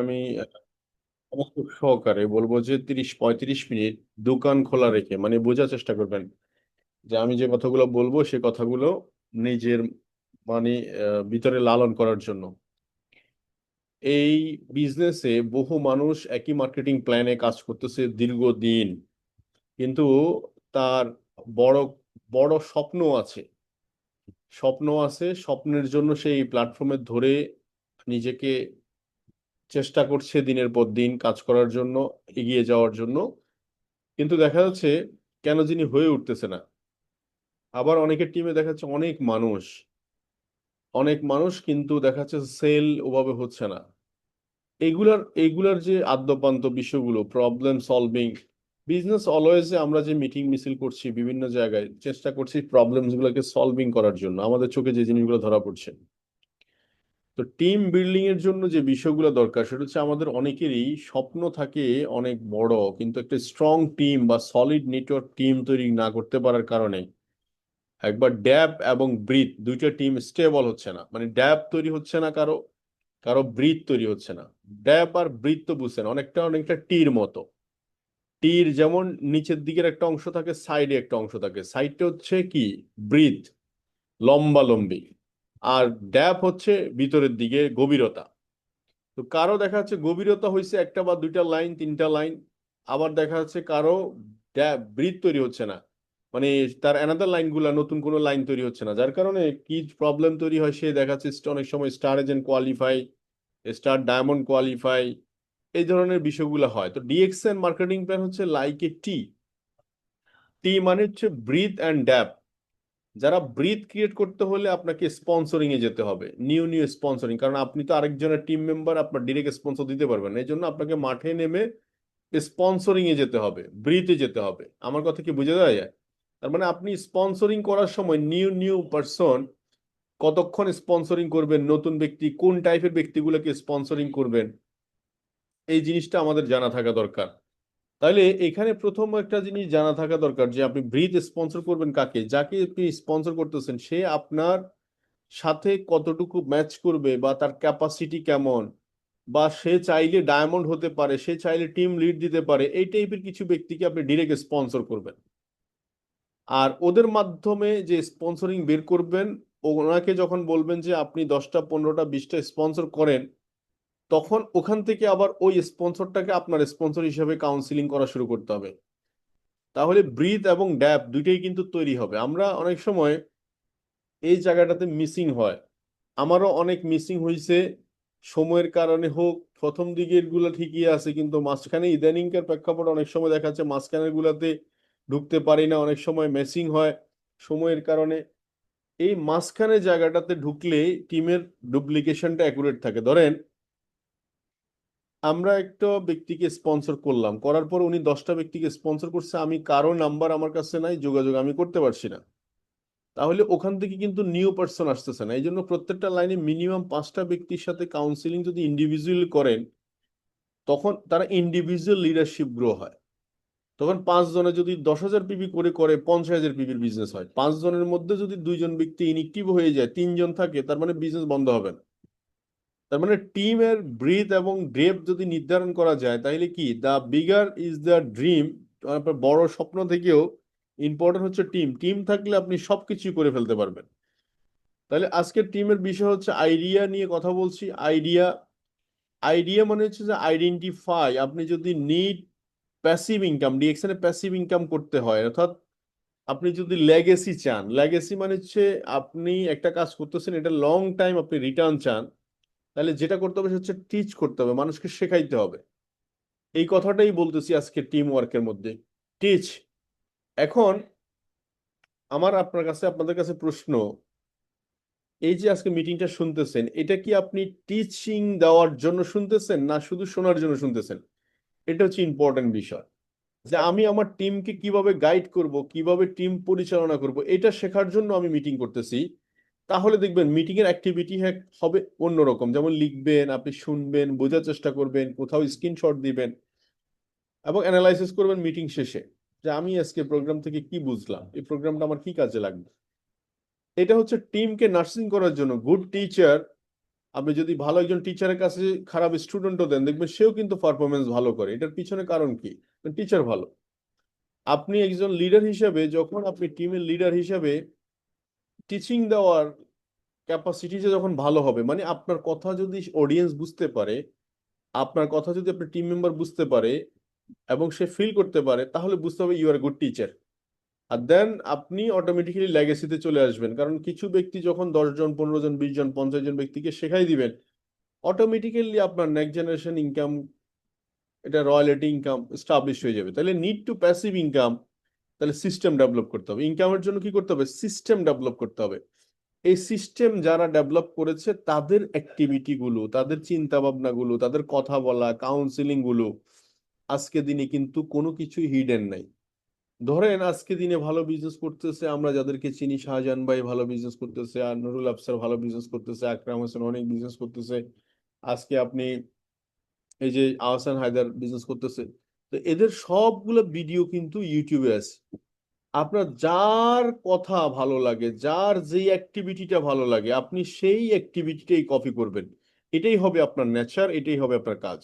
আমি খুব সহকারে বলবো যে 30-35 মিনিট দোকান খোলা রেখে মানে বোঝার চেষ্টা করবেন যে আমি যে কথাগুলো বলবো সে কথাগুলো নিজের মানে ভিতরে লালন করার জন্য। এই বিজনেসে বহু মানুষ একই মার্কেটিং প্ল্যানে কাজ করতেছে দীর্ঘদিন, কিন্তু তার বড় বড় স্বপ্ন আছে, স্বপ্নের জন্য সেই প্ল্যাটফর্মে ধরে নিজেকে চেষ্টা করছে দিনের পর দিন কাজ করার জন্য, এগিয়ে যাওয়ার জন্য। কিন্তু দেখা যাচ্ছে কেন যিনি হয়ে উঠতেছে না। আবার অনেকের টিমে দেখা যাচ্ছে অনেক মানুষ কিন্তু দেখা যাচ্ছে সেল ওভাবে হচ্ছে না। এইগুলার যে আদ্যপান্ত বিষয়গুলো, প্রবলেম সলভিং, বিজনেস অলওয়েজ আমরা যে মিটিং মিছিল করছি বিভিন্ন জায়গায় চেষ্টা করছি প্রবলেমস গুলোকে সলভিং করার জন্য, আমাদের চোখে যে জিনিসগুলো ধরা পড়ছে। তো টিম বিল্ডিং এর জন্য যে বিষয়গুলো দরকার সেটা হচ্ছে আমাদের অনেকেরই স্বপ্ন থাকে অনেক বড়, কিন্তু একটা স্ট্রং টিম বা সলিড নেটওয়ার্ক টিম তৈরি না করতে পারার কারণে একবার ড্যাপ এবং ব্রিথ দুইটা টিম স্টেবল হচ্ছে না, মানে ড্যাপ তৈরি হচ্ছে না কারো, কারো ব্রিথ তৈরি হচ্ছে না। ড্যাপ আর ব্রিথ তো বুঝছেন, অনেকটা অনেকটা টির মতো। টির যেমন নিচের দিকের একটা অংশ থাকে, সাইডে একটা অংশ থাকে, সাইডটা হচ্ছে কি ব্রিথ, লম্বা লম্বি, আর ড্যাপ হচ্ছে ভিতরের দিকে গভীরতা। তো কারো দেখা যাচ্ছে গভীরতা হয়েছে একটা বা দুইটা লাইন তিনটা লাইন, আবার দেখা যাচ্ছে কারো ব্রিথ তৈরি হচ্ছে না, মানে তার অ্যানাদার লাইন গুলা নতুন কোনো লাইন তৈরি হচ্ছে না, যার কারণে কি প্রবলেম তৈরি হয় সে দেখা যাচ্ছে অনেক সময় star agent qualify, star diamond qualify, এই ধরনের বিষয়গুলো হয়। তো ডিএক্সএন মার্কেটিং প্ল্যান হচ্ছে লাইক এ টি। টি মানে হচ্ছে ব্রিথ অ্যান্ড ড্যাপ। যারা ব্রিথ ক্রিয়েট করতে হলে আপনাকে স্পন্সরিং এ যেতে হবে, নিউ নিউ স্পন্সরিং, কারণ আপনি তো আরেকজনের টিম মেম্বার, আপনার ডিরেক্ট স্পন্সর দিতে পারবেন না, এই জন্য আপনাকে মাঠে নেমে স্পন্সরিং এ যেতে হবে, ব্রিথে যেতে হবে। আমার কথা কি বুঝে যায়? তার মানে আপনি স্পন্সরিং করার সময় নিউ নিউ পারসন কতক্ষণ স্পন্সরিং করবেন, নতুন ব্যক্তি কোন টাইপের ব্যক্তিগুলোকে স্পন্সরিং করবেন, এই জিনিসটা আমাদের জানা থাকা দরকার। তাহলে এখানে প্রথম একটা জিনিস জানা থাকা দরকার যে আপনি ব্রিথ স্পন্সর করবেন কাকে, যাকে আপনি স্পন্সর করতেছেন সে আপনার সাথে কতটুকু ম্যাচ করবে বা তার ক্যাপাসিটি কেমন, বা সে চাইলে ডায়মন্ড হতে পারে, সে চাইলে টিম লিড দিতে পারে, এই টাইপের কিছু ব্যক্তিকে আপনি ডিরেক্ট স্পন্সর করবেন। আর ওদের মাধ্যমে যে স্পন্সরিং বের করবেন, ওনাকে যখন বলবেন যে আপনি 10টা 15টা 20টা স্পন্সর করেন, তখন ওখান থেকে আবার ওই স্পন্সরটাকে আপনার স্পন্সর হিসেবে কাউন্সিলিং করা শুরু করতে হবে। তাহলে ব্রিথ এবং ড্যাপ দুইটাই কিন্তু তৈরি হবে। আমরা অনেক সময় এই জায়গাটাতে মিসিং হয়, আমারও অনেক মিসিং হয়েছে, সময়ের কারণে হোক। প্রথম দিকের গুলা ঠিকই আছে, কিন্তু মাঝখানে ইদানিংকার প্রেক্ষাপট অনেক সময় দেখা যাচ্ছে মাঝখানের গুলাতে ঢুকতে পারি না, অনেক সময় মেসিং হয় সময়ের কারণে। এই মাঝখানে জায়গাটাতে ঢুকলে টিমের ডুপ্লিকেশনটা অ্যাকুরেট থাকে। ধরেন আমরা একটা ব্যক্তিকে স্পন্সর করলাম, করার পর উনি 10টা ব্যক্তিকে স্পন্সর করছে, আমি কারো নাম্বার আমার কাছে নাই, যোগাযোগ আমি করতে পারছি না, তাহলে ওখান থেকে কিন্তু নিউ পার্সন আসতেছে না। এই জন্য প্রত্যেকটা লাইনে মিনিমাম 5টা ব্যক্তির সাথে কাউন্সিলিং যদি ইন্ডিভিজুয়াল করেন, তখন তারা ইন্ডিভিজুয়াল লিডারশিপ গ্রো হয়। তখন 5 জনে যদি 10,000 পিপি করে করে 50,000 পিপির বিজনেস হয়। 5 জনের মধ্যে যদি 2জন ব্যক্তি ইনএক্টিভ হয়ে যায়, 3জন থাকে, তার মানে বিজনেস বন্ধ হবে না। তার মানে টিমের ব্রিথ এবং ডেপথ যদি নির্ধারণ করা যায়, তাহলে কি the bigger is the dream. আপনার বড় স্বপ্ন থেকেও ইম্পর্টেন্ট হচ্ছে টিম। টিম থাকলে আপনি সবকিছু করে ফেলতে পারবেন। তাহলে আজকের টিমের বিষয় হচ্ছে আইডিয়া নিয়ে কথা বলছি। আইডিয়া, আইডিয়া মানে হচ্ছে যে আইডেন্টিফাই, আপনি যদি নিড প্যাসিভ ইনকাম, ডিএকশনে প্যাসিভ ইনকাম করতে হয়, অর্থাৎ আপনি যদি লেগেসি চান, লেগেসি মানে হচ্ছে আপনি একটা কাজ করতেছেন, এটা লং টাইম আপনি রিটার্ন চান, তাহলে যেটা করতে হবে সেটা হচ্ছে টিচ করতে হবে, মানুষকে শেখাইতে হবে। এই কথাটাই বলতেছি আজকে টিম ওয়ার্কের মধ্যে, টিচ। এখন আমার আপনাদের কাছে প্রশ্ন, এই যে আজকে মিটিংটা শুনতেছেন, এটা কি আপনি টিচিং দেওয়ার জন্য শুনতেছেন না শুধু শোনার জন্য শুনতেছেন? এটা হচ্ছে ইম্পর্টেন্ট বিষয়, যে আমি আমার টিমকে কিভাবে গাইড করব, কিভাবে টিম পরিচালনা করব, এটা শেখার জন্য আমি মিটিং করতেছি। তাহলে দেখবেন মিটিং এর অ্যাক্টিভিটি হবে অন্যরকম, যেমন লিখবেন, আপনি শুনবেন, বোঝার চেষ্টা করবেন, কোথাও স্ক্রিনশট দিবেন এবং অ্যানালাইসিস করবেন মিটিং শেষে, যে আমি আজকে প্রোগ্রাম থেকে কি বুঝলাম, এই প্রোগ্রামটা আমার কি কাজে লাগবে। এটা হচ্ছে টিমকে নার্সিং করার জন্য। গুড টিচার আপনি যদি ভালো একজন টিচারের কাছে খারাপ স্টুডেন্টও দেন, দেখবেন সেও কিন্তু পারফরমেন্স ভালো করে। এটার পিছনে কারণ কি? টিচার ভালো। আপনি একজন লিডার হিসেবে, যখন আপনি টিমের লিডার হিসেবে টিচিং দেওয়ার ক্যাপাসিটিটা যখন ভালো হবে, মানে আপনার কথা যদি অডিয়েন্স বুঝতে পারে, আপনার কথা যদি আপনার টিম মেম্বার বুঝতে পারে এবং সে ফিল করতে পারে, তাহলে বুঝতে হবে ইউ আর গুড টিচার। আর দেন আপনি অটোমেটিক্যালি লেগেসিতে চলে আসবেন। কারণ কিছু ব্যক্তি যখন 10 জন, 15 জন, 20 জন, 50 জন ব্যক্তিকে শেখাই দিবেন, অটোমেটিক্যালি আপনার নেক্সট জেনারেশন ইনকাম, এটা রয়্যালিটি ইনকাম স্টাবলিশ হয়ে যাবে। তাহলে নিড টু প্যাসিভ ইনকাম, তাহলে সিস্টেম ডেভেলপ করতে হবে। ইনকামের জন্য কি করতে হবে? সিস্টেম ডেভেলপ করতে হবে। এই সিস্টেম যারা ডেভেলপ করেছে তাদের অ্যাক্টিভিটি গুলো, তাদের চিন্তা ভাবনা গুলো, তাদের কথা বলা, কাউন্সিলিং গুলো আজকে দিনে কিন্তু কোনো কিছু হিডেন নাই। ধরেন আজকে দিনে ভালো বিজনেস করতেছে, আমরা যাদেরকে চিনি, শাহজাহান ভাই ভালো বিজনেস করতেছে, আর নুরুল আফসার ভালো বিজনেস করতেছে, আকরাম হোসেন অনেক বিজনেস করতেছে, আজকে আপনি এই যে আহসান হায়দার বিজনেস করতেছে। তো এদের সবগুলো ভিডিও কিন্তু ইউটিউবে আছে। আপনার যার কথা ভালো লাগে, যার যেই অ্যাক্টিভিটিটা ভালো লাগে, আপনি সেই অ্যাক্টিভিটিটাই কপি করবেন। এটাই হবে আপনার নেচার, এটাই হবে আপনার কাজ।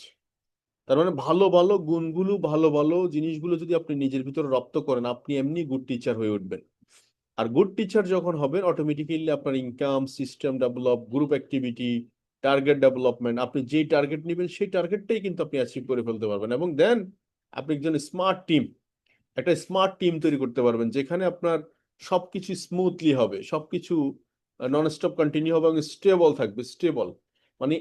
তার মানে ভালো ভালো গুণগুলো, ভালো ভালো জিনিসগুলো যদি আপনি নিজের ভিতরে রপ্ত করেন, আপনি এমনি গুড টিচার হয়ে উঠবেন। আর গুড টিচার যখন হবেন, অটোমেটিক্যালি আপনার income, system develop, group activity, target development, আপনি যেই টার্গেট নেবেন সেই টার্গেটটাই কিন্তু আপনি অ্যাচিভ করে ফেলতে পারবেন। এবং দেন আপনি একজন স্মার্ট টিম, একটা স্মার্ট টিম তৈরি করতে পারবেন, যেখানে আপনার সবকিছু স্মুথলি হবে, সবকিছু নন স্টপ কন্টিনিউ হবে এবং স্টেবল থাকবে। স্টেবল মানে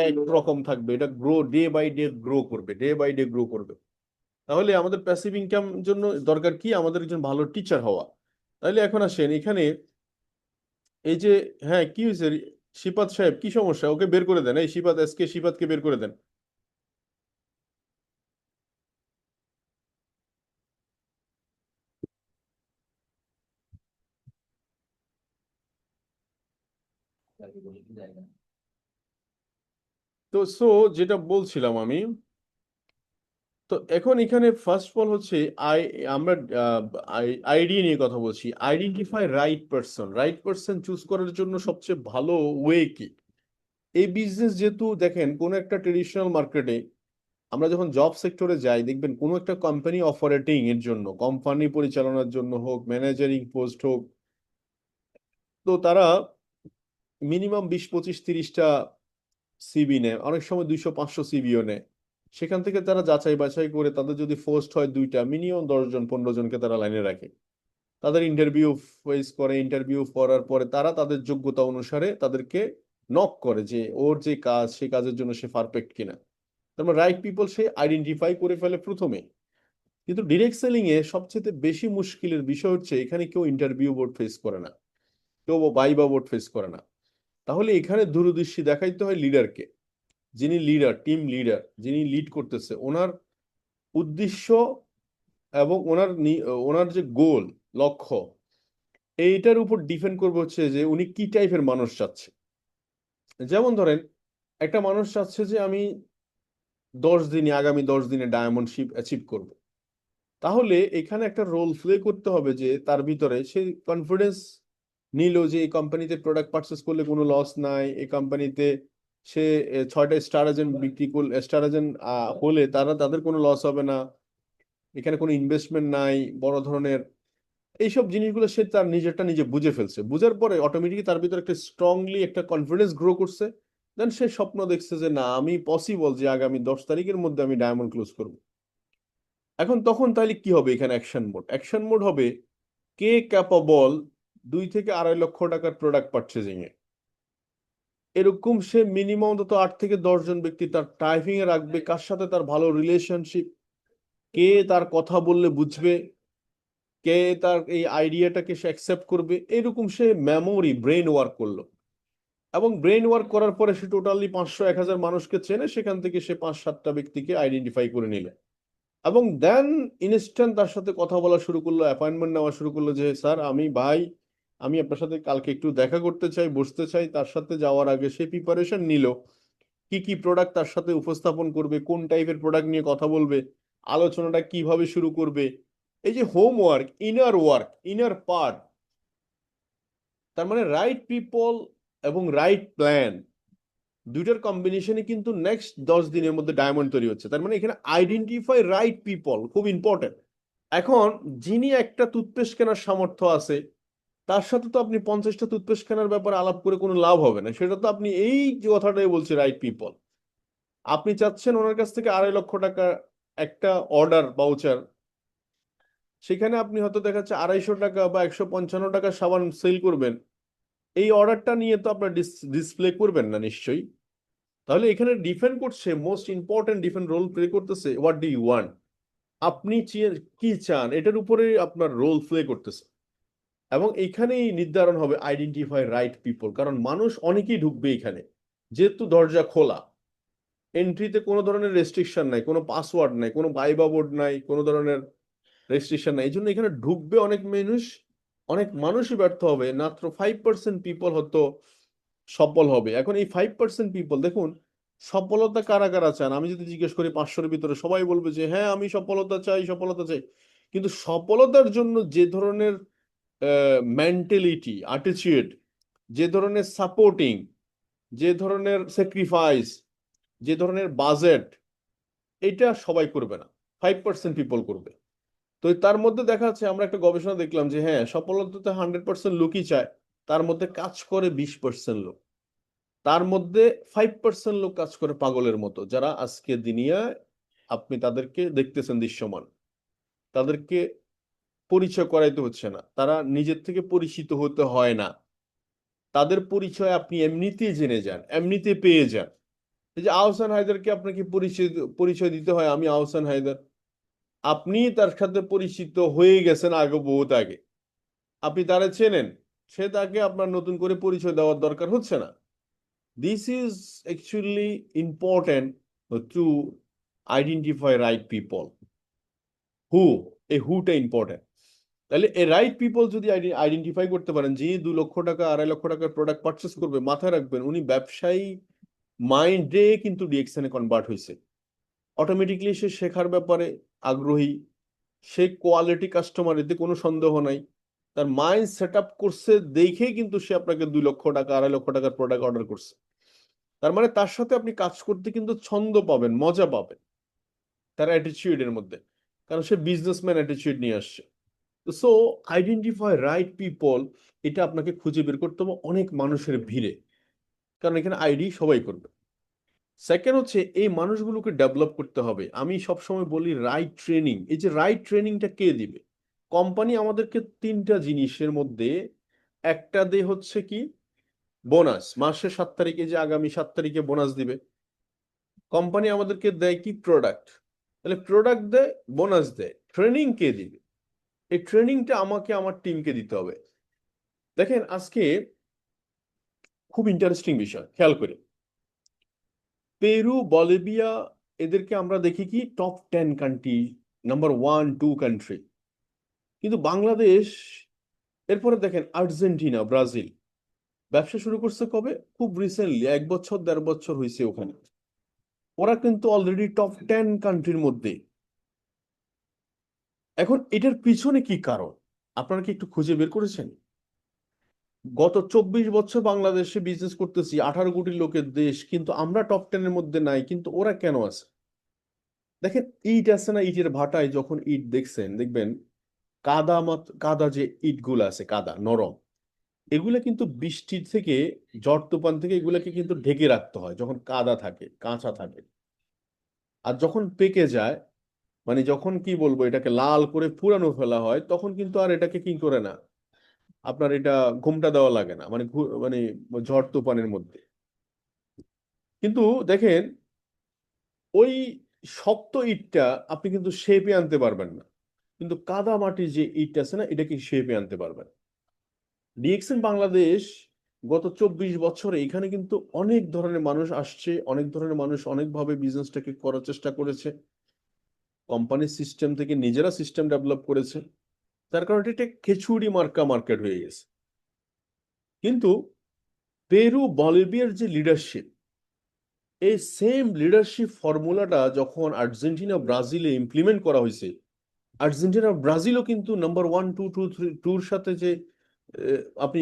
একরকম থাকবে, এটা grow day by day grow করবে, ডে বাই ডে গ্রো করবে। তাহলে আমাদের প্যাসিভ ইনকাম জন্য দরকার কি? আমাদের একজন ভালো টিচার হওয়া। তাহলে এখন আসেন এখানে, এই যে, হ্যাঁ কি হয়েছে? শিপাত সাহেব কি সমস্যা? ওকে বের করে দেন, এই শিপাত, এসকে শিপাতকে বের করে দেন। তো সো যেটা বলছিলাম আমি, তো এখন এখানে ফার্স্ট অফ অল হচ্ছে আই আমরা আইডি নিয়ে কথা বলছি। Identify right person. Right person choose করার জন্য সবচেয়ে ভালো ওয়ে কি? এই বিজনেস যেহেতু, দেখেন কোন একটা ট্রেডিশনাল মার্কেটে আমরা যখন জব সেক্টরে যাই, দেখবেন কোনো একটা কোম্পানি অপারেটিং এর জন্য, কোম্পানি পরিচালনার জন্য হোক, ম্যানেজারিং পোস্ট হোক, তো তারা মিনিমাম 20, 25, 30টা সিভি নেয়, অনেক সময় 200, 500 সিভিও নেয়। সেখান থেকে তারা যাচাই বাছাই করে, তাদের যদি পোস্ট হয় 2টা, মিনিমাম 10 জন, 15 জনকে তারা লাইনে রাখে। তাদের ইন্টারভিউ ফেস করে, ইন্টারভিউ করার পরে তারা তাদের যোগ্যতা অনুসারে তাদেরকে নক করে যে ওর যে কাজ, সেই কাজের জন্য সে পারফেক্ট কিনা। তারপর রাইট পিপল সে আইডেন্টিফাই করে ফেলে প্রথমে। কিন্তু ডিরেক্ট সেলিং এ সবচেয়ে বেশি মুশকিলের বিষয় হচ্ছে, এখানে কেউ ইন্টারভিউ বোর্ড ফেস করে না, কেউ ভাইবা বোর্ড ফেস করে না। তাহলে এখানে দূরদৃষ্টি দেখাইতে হয় লিডারকে। যিনি লিডার, টিম লিডার, যিনি লিড করতেছে, ওনার উদ্দেশ্য এবং ওনার যে গোল, লক্ষ্য, এইটার উপর ডিপেন্ড করবে হচ্ছে যে উনি কি টাইপের মানুষ চাচ্ছে। যেমন ধরেন একটা মানুষ চাচ্ছে যে আমি 10 দিনে, আগামী 10 দিনে ডায়মন্ড শিপ অ্যাচিভ করব। তাহলে এখানে একটা রোল প্লে করতে হবে যে তার ভিতরে সে কনফিডেন্স নিল যে এই কোম্পানিতে প্রোডাক্ট পারচেস করলে কোনো লস নাই, এই কোম্পানিতে সে 6টা স্টার এজেন্ট বিক্রি করলে, স্টার এজেন্ট হলে তাদের কোনো লস হবে না, এখানে কোনো ইনভেস্টমেন্ট নাই বড় ধরনের। এইসব জিনিসগুলো সে তার নিজেরটা নিজে বুঝে ফেলছে। বুঝার পরে অটোমেটিকলি তার ভিতরে একটা স্ট্রংলি একটা কনফিডেন্স গ্রো করছে। দেন সে স্বপ্ন দেখছে যে না, আমি পসিবল যে আগামী 10 তারিখের মধ্যে আমি ডায়মন্ড ক্লোজ করব। এখন তখন তাহলে কি হবে? এখানে অ্যাকশন মোড, অ্যাকশন মোড হবে কে ক্যাপাবল 2 থেকে 2.5 লক্ষ টাকার প্রোডাক্ট পারচেজিং এ। এরকম সে মিনিমাম অন্তত 8 থেকে 10 জন ব্যক্তি তার টাইপিং এ রাখবে, কার সাথে তার ভালো রিলেশনশিপ, কে তার কথা বললে বুঝবে, কে তার এই আইডিয়াটাকে সে অ্যাকসেপ্ট করবে। এরকম সে মেমোরি, ব্রেন ওয়ার্ক করলো। এবং ব্রেন ওয়ার্ক করার পরে সে টোটালি 500, 1000 মানুষকে চেনে, সেখান থেকে সে 5, 7টা ব্যক্তিকে আইডেন্টিফাই করে নিল। এবং দেন ইনস্ট্যান্ট তার সাথে কথা বলা শুরু করলো, অ্যাপয়েন্টমেন্ট নেওয়া শুরু করলো যে স্যার, আমি আপনার সাথে কালকে একটু দেখা করতে চাই, বসতে চাই। তার সাথে যাওয়ার আগে সে প্রিপারেশন নিল, কি কি প্রোডাক্ট তার সাথে উপস্থাপন করবে, কোন টাইপের প্রোডাক্ট নিয়ে কথা বলবে, আলোচনাটা কিভাবে শুরু করবে। এই যে homework, inner work, inner part, তার মানে রাইট পিপল এবং রাইট প্ল্যান, দুইটার কম্বিনেশনে কিন্তু নেক্সট 10 দিনের মধ্যে ডায়মন্ড তৈরি হচ্ছে। তার মানে এখানে আইডেন্টিফাই রাইট পিপল খুব ইম্পর্টেন্ট। এখন যিনি একটা টুথপেস্ট কেনার সামর্থ্য আছে, তার সাথে তো আপনি 50টা টুথপেস্ট কেনার ব্যাপারে আলাপ করে কোনো লাভ হবে না। সেটা তো আপনি এই যে কথাটাই বলছে, রাইট পিপল। আপনি চাচ্ছেন ওনার কাছ থেকে 2.5 লক্ষ টাকা একটা অর্ডার ভাউচার, সেখানে আপনি হয়তো দেখাচ্ছে 250 টাকা বা 155 টাকা সাবান সেল করবেন। এই অর্ডারটা নিয়ে তো আপনার ডিসপ্লে করবেন না নিশ্চয়ই। তাহলে এখানে ডিফেন্ড করছে, most important defend role play করতেছে হোয়াট ডু ইউ ওয়ান্ট। আপনি কি চান, এটার উপরে আপনার রোল প্লে করতেছে। এবং এইখানেই নির্ধারণ হবে আইডেন্টিফাই রাইট পিপল, কারণ মানুষ অনেকেই ঢুকবে এখানে। যেহেতু দরজা খোলা, এন্ট্রিতে কোনো ধরনের রেস্ট্রিকশন নাই, কোনো পাসওয়ার্ড নাই, কোনো বাইবা বোর্ড নাই, কোনো ধরনের রেস্ট্রিকশন নাই। এই জন্য এখানে ঢুকবে অনেক মানুষ, অনেক মানুষই ব্যর্থ হবে, মাত্র 5% পিপল হয়তো সফল হবে। এখন এই 5% পিপল দেখুন, সফলতা কারা কারা চান? আমি যদি জিজ্ঞেস করি 500-এর ভিতরে, সবাই বলবে যে হ্যাঁ আমি সফলতা চাই, সফলতা চাই। কিন্তু সফলতার জন্য যে ধরনের মেন্টালিটি, অ্যাটিচিউড, যে ধরনের সাপোর্টিং, যে ধরনের স্যাক্রিফাইস, যে ধরনের বাজেট, এটা সবাই করবে না, 5% পিপল করবে। তো তার মধ্যে দেখা যাচ্ছে, আমরা একটা গবেষণা দেখলাম যে হ্যাঁ সফলতাতে 100% লোকই চায়, তার মধ্যে কাজ করে 20% লোক। তার মধ্যে 5% লোক কাজ করে পাগলের মতো, যারা আজকে দুনিয়ায় আপনি তাদেরকে দেখতেছেন দৃশ্যমান, তাদেরকে পরিচয় করাইতে হচ্ছে না, তারা নিজের থেকে পরিচিত হতে হয় না, তাদের পরিচয় আপনি এমনিতেই জেনে যান, এমনিতে পেয়ে যান। এই যে আহসান হায়দারকে আপনাকে পরিচয় পরিচয় দিতে হয়, আমি আহসান হায়দার, আপনি তার সাথে পরিচিত হয়ে গেছেন আগে, বহুত আগে, আপনি তারা চেনেন, সে তাকে আপনার নতুন করে পরিচয় দেওয়ার দরকার হচ্ছে না। This is actually important to identify right people. Who, এই হুটা ইম্পর্টেন্ট। তাহলে এই রাইট পিপল যদি আইডেন্টিফাই করতে পারেন, যে 2 লক্ষ টাকা 2.5 লক্ষ টাকার প্রোডাক্ট পারচেস করবে, মাথায় রাখবেন উনি ব্যবসায়ী মাইন্ডে কিন্তু ডিএক্সএনে কনভার্ট হয়েছে। অটোমেটিকলি সে শেখার ব্যাপারে আগ্রহী, সে কোয়ালিটি কাস্টমার, এতে কোনো সন্দেহ নাই। তার মাইন্ড সেট আপ করছে দেখেই কিন্তু সে আপনাকে 2 লক্ষ টাকা 2.5 লক্ষ টাকার প্রোডাক্ট অর্ডার করছে। তার মানে তার সাথে আপনি কাজ করতে কিন্তু ছন্দ পাবেন, মজা পাবেন তার অ্যাটিচিউডের মধ্যে, কারণ সে বিজনেসম্যান অ্যাটিচিউড নিয়ে আসছে। সো আইডেন্টিফাই রাইট পিপল, এটা আপনাকে খুঁজে বের করতে হবে অনেক মানুষের ভিড়ে, কারণ এখানে আইডি সবাই করবে। সেকেন্ড হচ্ছে এই মানুষগুলোকে ডেভেলপ করতে হবে। আমি সবসময় বলি রাইট ট্রেনিং। এই যে রাইট ট্রেনিংটা কে দিবে? কোম্পানি আমাদেরকে 3টা জিনিসের মধ্যে একটা দে হচ্ছে কি, বোনাস। মাসের 7 তারিখে, যে আগামী 7 তারিখে বোনাস দিবে, কোম্পানি আমাদেরকে দেয় কি, প্রোডাক্ট। তাহলে প্রোডাক্ট দেয়, বোনাস দেয়, ট্রেনিং কে দিবে? এই ট্রেনিংটা আমাকে আমার টিমকে দিতে হবে। দেখেন আজকে খুব ইন্টারেস্টিং বিষয়, খেয়াল করি, পেরু, বলিভিয়া, এদেরকে আমরা দেখি কি টপ 10 কান্ট্রি, নাম্বার 1-2 কান্ট্রি। কিন্তু বাংলাদেশ, এরপরে দেখেন আর্জেন্টিনা, ব্রাজিল, ব্যবসা শুরু করছে কবে? খুব রিসেন্টলি, 1 বছর 1.5 বছর হয়েছে ওখানে। ওরা কিন্তু অলরেডি টপ 10 কান্ট্রির মধ্যে। এখন এটার পিছনে কি কারণ, আপনারা কি একটু খুঁজে বের করেছেন? গত 24 বছর বাংলাদেশে বিজনেস করতেছি, 18 কোটি লোকের দেশ, কিন্তু আমরা টপ 10-এর মধ্যে নাই, কিন্তু ওরা কেন আছে? দেখেন ইট আছে না, ইটের ভাটায় যখন ইট দেখছেন, দেখবেন কাদা যে ইট গুলো আছে, কাদা নরম, এগুলা কিন্তু বৃষ্টির থেকে, ঝড় তুফান থেকে এগুলাকে কিন্তু ঢেকে রাখতে হয় যখন কাদা থাকে, কাঁচা থাকে। আর যখন পেকে যায়, মানে যখন কি বলবো, এটাকে লাল করে পুরানো ফেলা হয়, তখন কিন্তু আর এটাকে কি করে না, আপনার এটা ঘুমটা দেওয়া লাগে না, মানে মানে ঝড় তুফানের মধ্যে। কিন্তু দেখেন ওই শক্ত ইটটা আপনি কিন্তু শেপে আনতে পারবেন না, কিন্তু কাদা মাটির যে ইট আছে না, এটাকে শেপে আনতে পারবেন। ডিএক্সএন বাংলাদেশ গত 24 বছরে এখানে কিন্তু অনেক ধরনের মানুষ আসছে, অনেক ধরনের মানুষ অনেকভাবে বিজনেসটাকে করার চেষ্টা করেছে, কোম্পানির সিস্টেম থেকে নিজেরা সিস্টেম ডেভেলপ করেছে, তার কারণে এটা খিচুড়ি মার্কা মার্কেট হয়ে গেছে। কিন্তু পেরু, বলিভিয়ার যে লিডারশিপ, এই সেম লিডারশিপ ফর্মুলাটা যখন আর্জেন্টিনা, ব্রাজিলে ইমপ্লিমেন্ট করা হয়েছে, আর্জেন্টিনা ব্রাজিলও কিন্তু নাম্বার 1-2-3-2-র সাথে যে আপনি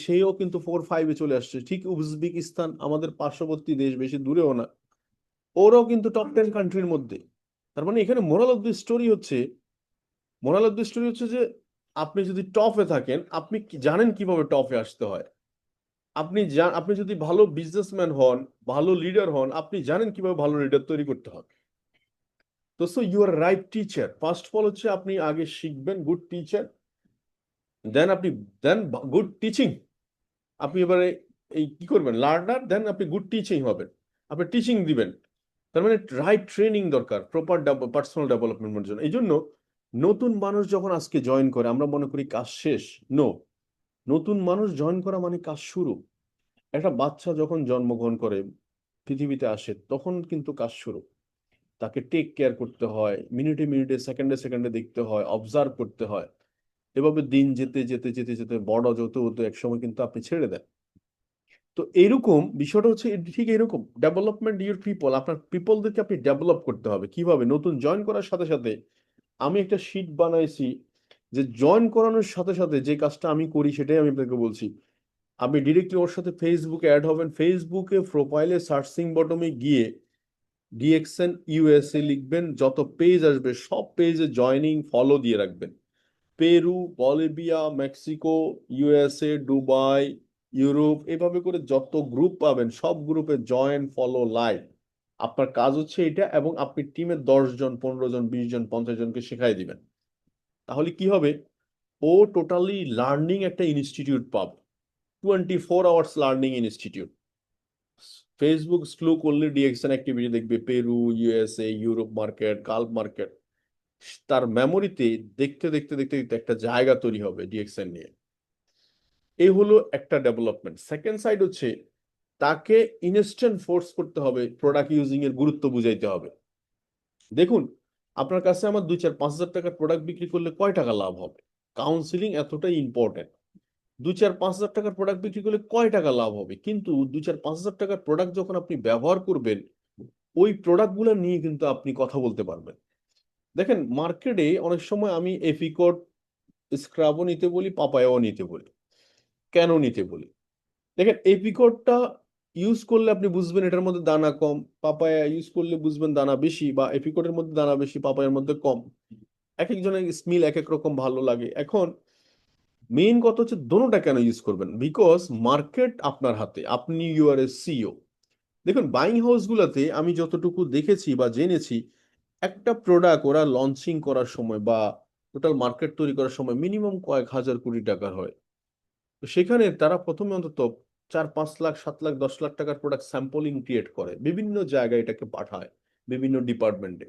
সেও কিন্তু 4-5-এ চলে আসছে, ঠিক উজবেকিস্তান আমাদের পার্শ্ববর্তী দেশ, বেশি দূরেও না, ওরাও কিন্তু টপ 10 কান্ট্রির মধ্যে। তার মানে এখানে মোরাল অফ দ্য স্টোরি হচ্ছে যে আপনি যদি টপে থাকেন, আপনি জানেন কিভাবে টপে আসতে হয়। আপনি যদি ভালো বিজনেসম্যান হন, ভালো লিডার হন, আপনি জানেন কিভাবে ভালো লিডার তৈরি করতে হবে। তো so you are right teacher. First of all হচ্ছে আপনি আগে শিখবেন good teacher, then then good teaching. আপনি এবারে কি করবেন, লার্নার, দেন আপনি গুড টিচিং হবেন, আপনি টিচিং দিবেন। তার মানে রাইট ট্রেনিং দরকার প্রপার পার্সোনাল ডেভেলপমেন্টের জন্য। এই জন্য নতুন মানুষ যখন আজকে জয়েন করে আমরা মনে করি কাজ শেষ। নো, নতুন মানুষ জয়েন করা মানে কাজ শুরু। একটা বাচ্চা যখন জন্মগ্রহণ করে, পৃথিবীতে আসে, তখন কিন্তু কাজ শুরু। তাকে টেক কেয়ার করতে হয়, মিনিটে মিনিটে, সেকেন্ডে সেকেন্ডে দেখতে হয়, অবজার্ভ করতে হয়। এভাবে দিন যেতে যেতে যেতে যেতে বড় যত হতো, একসময় কিন্তু আপনি ছেড়ে দেন। তো এরকম বিষয়টা হচ্ছে ঠিক এরকম ডেভেলপমেন্ট ইউর পিপল। আপনার পিপলদেরকে আপনি ডেভেলপ করতে হবে কিভাবে, নতুন জয়েন করার সাথে সাথে। আমি একটা শিট বানাইছি যে জয়েন করানোর সাথে সাথে যে কাজটা আমি করি সেটাই আমি আপনাকে বলছি। আপনি ডিরেক্টলি ওর সাথে ফেসবুকে অ্যাড হবেন, ফেসবুকে প্রোফাইলে সার্চিং বটমে গিয়ে ডিএক্সএন ইউএসএ লিখবেন, যত পেজ আসবে সব পেজে জয়নিং ফলো দিয়ে রাখবেন। Peru, Bolivia, Mexico, USA, Dubai, Europe, এভাবে করে যত গ্রুপ পাবেন সব গ্রুপে জয়েন, ফলো, লাইক। আপনার কাজ হচ্ছে এটা, এবং আপনি টিমে 10 জন, 15 জন, 20 জন, 50 জনকে শেখাই দিবেন। তাহলে কি হবে, ও টোটালি লার্নিং একটা ইনস্টিটিউট পাবে, 24 hours learning institute. Facebook scroll করলে ডিএক্সএন অ্যাক্টিভিটি দেখবে, Peru, USA, Europe market, Gulf market. তার মেমোরিতে দেখতে দেখতে দেখতে দেখতে একটা জায়গা তৈরি হবে ডিএক্সএন নিয়ে। এই হলো একটা ডেভেলপমেন্ট। সেকেন্ড সাইড হচ্ছে তাকে ইনস্ট্যান্ট ফোর্স করতে হবে, প্রোডাক্ট ইউজিং এর গুরুত্ব বুঝাইতে হবে। দেখুন, আপনার কাছে আমার 2-4-5 হাজার টাকার প্রোডাক্ট বিক্রি করলে কয় টাকা লাভ হবে? কাউন্সিলিং এতটাই ইম্পর্টেন্ট। 2-4-5 হাজার টাকার প্রোডাক্ট বিক্রি করলে কয় টাকা লাভ হবে, কিন্তু 2-4-5 হাজার টাকার প্রোডাক্ট যখন আপনি ব্যবহার করবেন, ওই প্রোডাক্টগুলো নিয়ে কিন্তু আপনি কথা বলতে পারবেন। দেখেন, মার্কেটে অনেক সময় আমি এফিকট স্ক্রাবও নিতে বলি, পাপায়াও নিতে বলি। কেন নিতে বলি? দেখেন, এপিকটটা ইউজ করলে আপনি বুঝবেন এটার মধ্যে দানা কম, পাপায়া ইউজ করলে বুঝবেন দানা বেশি, বা এপিকটের মধ্যে দানা বেশি, পাপায়ার মধ্যে কম। এক একজনের স্মেল এক এক রকম ভালো লাগে। এখন মেইন কথা হচ্ছে দোনোটা কেন ইউজ করবেন, বিকজ মার্কেট আপনার হাতে, আপনি ইউ আর এ সিও। দেখুন, বাইং হাউস গুলাতে আমি যতটুকু দেখেছি বা জেনেছি, একটা প্রোডাক্ট ওরা লঞ্চিং করার সময় বা টোটাল মার্কেট তৈরি করার সময় মিনিমাম কয়েক হাজার কোটি টাকার হয়। তো সেখানে তারা প্রথমে অন্তত 4-5 লাখ, 7 লাখ, 10 লাখ টাকার প্রোডাক্ট স্যাম্পলিং ক্রিয়েট করে, বিভিন্ন জায়গায় এটাকে পাঠায়, বিভিন্ন ডিপার্টমেন্টে।